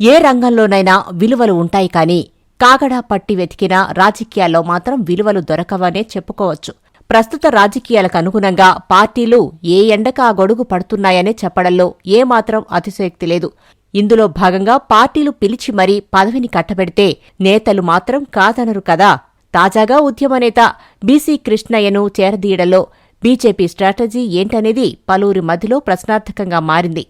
ఏ రంగంలోనైనా విలువలు ఉంటాయి కానీ కాగడా పట్టి వెతికినా రాజకీయాల్లో మాత్రం విలువలు దొరకవనే చెప్పుకోవచ్చు. ప్రస్తుత రాజకీయాలకు అనుగుణంగా పార్టీలు ఏ ఎండక ఆ గొడుగు పడుతున్నాయనే చెప్పడంలో ఏమాత్రం అతిశయోక్తి లేదు. ఇందులో భాగంగా పార్టీలు పిలిచి మరీ పదవిని కట్టబెడితే నేతలు మాత్రం కాదనరు కదా. తాజాగా ఉద్యమ నేత బీసీ కృష్ణయ్యను చేరదీయడంలో బీజేపీ స్ట్రాటజీ ఏంటనేది పలువురి మధ్యలో ప్రశ్నార్థకంగా మారింది.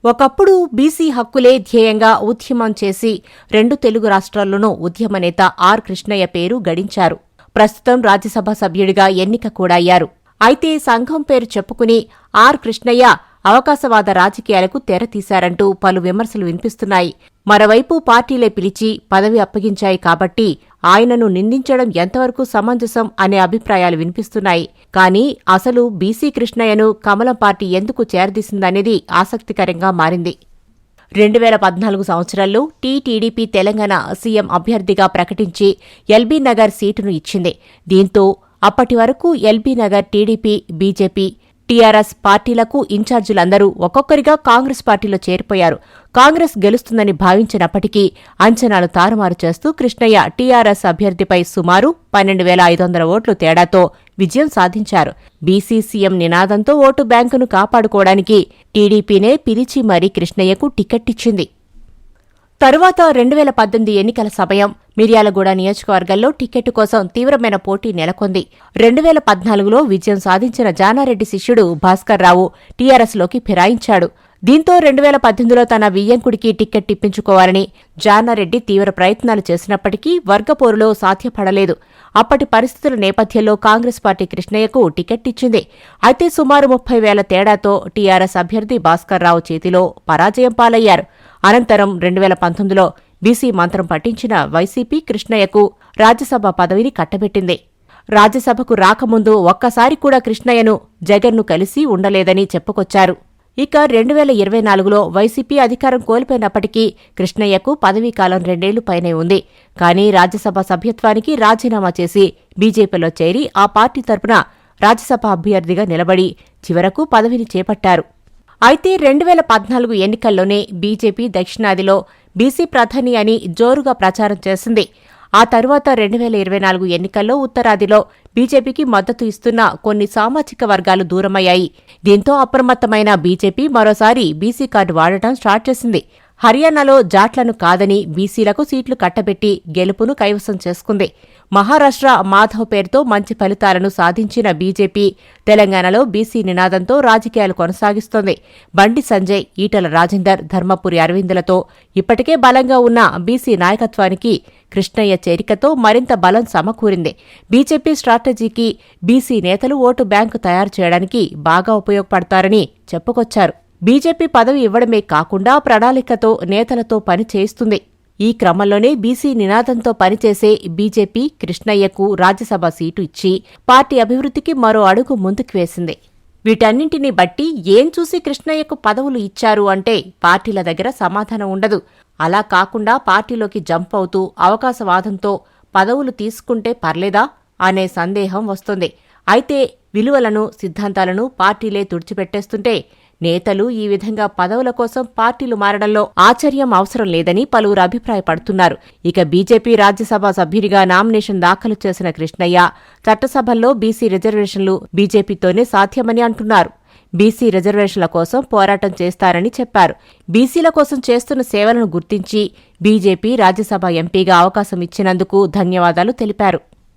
ఒకప్పుడు బీసీ హక్కులే ధ్యేయంగా ఉద్యమం చేసి 2 తెలుగు రాష్ట్రాల్లోనూ ఉద్యమ నేత ఆర్ కృష్ణయ్య పేరు గడించారు. ప్రస్తుతం రాజ్యసభ సభ్యుడిగా ఎన్నిక కూడా అయ్యారు. అయితే సంఘం పేరు చెప్పుకుని ఆర్ కృష్ణయ్య అవకాశవాద రాజకీయాలకు తెరతీశారంటూ పలు విమర్శలు వినిపిస్తున్నాయి. మరోవైపు పార్టీలే పిలిచి పదవి అప్పగించాయి కాబట్టి ఆయనను నిందించడం ఎంతవరకు సమంజసం అనే అభిప్రాయాలు వినిపిస్తున్నాయి. కానీ అసలు బీసీ కృష్ణయ్యను కమలం పార్టీ ఎందుకు చేరదీసిందనేది ఆసక్తికరంగా మారింది. 2014 సంవత్సరంలో టీడీపీ తెలంగాణ సీఎం అభ్యర్థిగా ప్రకటించి ఎల్బీ నగర్ సీటును ఇచ్చింది. దీంతో అప్పటి వరకు LB Nagar TDP, BJP, TRS పార్టీలకు ఇన్ఛార్జీలందరూ ఒక్కొక్కరిగా కాంగ్రెస్ పార్టీలో చేరిపోయారు. కాంగ్రెస్ గెలుస్తుందని భావించినప్పటికీ అంచనాలు తారుమారు చేస్తూ కృష్ణయ్య టీఆర్ఎస్ అభ్యర్థిపై సుమారు 12,500 ఓట్లు తేడాతో విజయం సాధించారు. బీసీ సీఎం నినాదంతో ఓటు బ్యాంకును కాపాడుకోవడానికి టీడీపీనే పిలిచి మరీ కృష్ణయ్యకు టికెట్టిచ్చింది. తరువాత 2018 ఎన్నికల సమయం మిర్యాలగూడ నియోజకవర్గంలో టికెట్టు కోసం తీవ్రమైన పోటీ నెలకొంది. 2014లో విజయం సాధించిన జానారెడ్డి శిష్యుడు భాస్కర్రావు టీఆర్ఎస్లోకి ఫిరాయించాడు. దీంతో 2018లో తన వియ్యంకుడికి టికెట్ ఇప్పించుకోవాలని జానారెడ్డి తీవ్ర ప్రయత్నాలు చేసినప్పటికీ వర్గపోరులో సాధ్యపడలేదు. అప్పటి పరిస్థితుల నేపథ్యంలో కాంగ్రెస్ పార్టీ కృష్ణయ్యకు టికెట్ ఇచ్చింది. అయితే సుమారు 30,000 తేడాతో టీఆర్ఎస్ అభ్యర్థి భాస్కర్రావు చేతిలో పరాజయం పాలయ్యారు. అనంతరం 2019లో బీసీ మంత్రం పట్టించిన వైసీపీ కృష్ణయ్యకు రాజ్యసభ పదవిని కట్టబెట్టింది. రాజ్యసభకు రాకముందు ఒక్కసారి కూడా కృష్ణయ్యను జగన్ను కలిసి ఉండలేదని చెప్పుకొచ్చారు. ఇక 2024లో వైసీపీ అధికారం కోల్పోయినప్పటికీ కృష్ణయ్యకు పదవీకాలం 2 ఏళ్లు పైనే ఉంది. కానీ రాజ్యసభ సభ్యత్వానికి రాజీనామా చేసి బీజేపీలో చేరి ఆ పార్టీ తరపున రాజ్యసభ అభ్యర్థిగా నిలబడి చివరకు పదవిని చేపట్టారు. అయితే 2014 ఎన్నికల్లోనే బీజేపీ దక్షిణాదిలో బీసీ ప్రధాని అని జోరుగా ప్రచారం చేసింది. ఆ తరువాత 2024 ఎన్నికల్లో ఉత్తరాదిలో బీజేపీకి మద్దతు ఇస్తున్న కొన్ని సామాజిక వర్గాలు దూరమయ్యాయి. దీంతో అప్రమత్తమైన బీజేపీ మరోసారి బీసీ కార్డు వాడటం స్టార్ట్ చేసింది. హర్యానాలో జాట్లను కాదని బీసీలకు సీట్లు కట్టబెట్టి గెలుపును కైవసం చేసుకుంది. మహారాష్ట్ర మాధవ్ పేరుతో మంచి ఫలితాలను సాధించిన బీజేపీ తెలంగాణలో బీసీ నినాదంతో రాజకీయాలు కొనసాగిస్తోంది. బండి సంజయ్, ఈటల రాజేందర్, ధర్మపురి అరవిందులతో ఇప్పటికే బలంగా ఉన్న బీసీ నాయకత్వానికి కృష్ణయ్య చేరికతో మరింత బలం సమకూరింది. బీజేపీ స్ట్రాటజీకి బీసీ నేతలు ఓటు బ్యాంకు తయారు చేయడానికి బాగా ఉపయోగపడతారని చెప్పుకొచ్చారు. బీజేపీ పదవి ఇవ్వడమే కాకుండా ప్రణాళికతో నేతలతో పని చేయిస్తుంది. ఈ క్రమంలోనే బీసీ నినాదంతో పనిచేసే బీజేపీ కృష్ణయ్యకు రాజ్యసభ సీటు ఇచ్చి పార్టీ అభివృద్ధికి మరో అడుగు ముందుకు వేసింది. వీటన్నింటినీ బట్టి ఏం చూసి కృష్ణయ్యకు పదవులు ఇచ్చారు అంటే పార్టీల దగ్గర సమాధానం ఉండదు. అలా కాకుండా పార్టీలోకి జంప్ అవుతూ అవకాశవాదంతో పదవులు తీసుకుంటే పర్లేదా అనే సందేహం వస్తుంది. అయితే విలువలను, సిద్ధాంతాలను పార్టీలే తుడిచిపెట్టేస్తుంటే నేతలు ఈ విధంగా పదవుల కోసం పార్టీలు మారడంలో ఆశ్చర్యం అవసరం లేదని పలువురు అభిప్రాయపడుతున్నారు. ఇక బీజేపీ రాజ్యసభ సభ్యుడిగా నామినేషన్ దాఖలు చేసిన కృష్ణయ్య చట్టసభల్లో బీసీ రిజర్వేషన్లు బీజేపీతోనే సాధ్యమని అంటున్నారు. బీసీ రిజర్వేషన్ల కోసం పోరాటం చేస్తారని చెప్పారు. బీసీల కోసం చేస్తున్న సేవలను గుర్తించి బీజేపీ రాజ్యసభ ఎంపీగా అవకాశం ఇచ్చినందుకు ధన్యవాదాలు తెలిపారు.